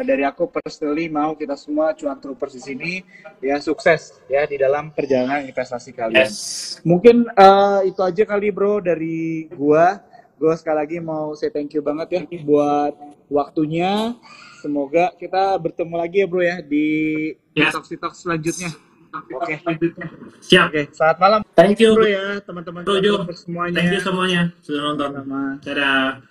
dari aku personally mau kita semua cuan troopers di sini ya sukses ya di dalam perjalanan investasi kalian. Yes. Mungkin itu aja kali bro dari gua. Gua sekali lagi mau say thank you banget ya buat waktunya. Semoga kita bertemu lagi ya bro ya di Yes. talk selanjutnya. Oke. Siap. Oke, selamat malam Thank you bro ya teman-teman Bro cuan Jo. troopers semuanya. Thank you semuanya sudah nonton. Sama-sama. Dadah.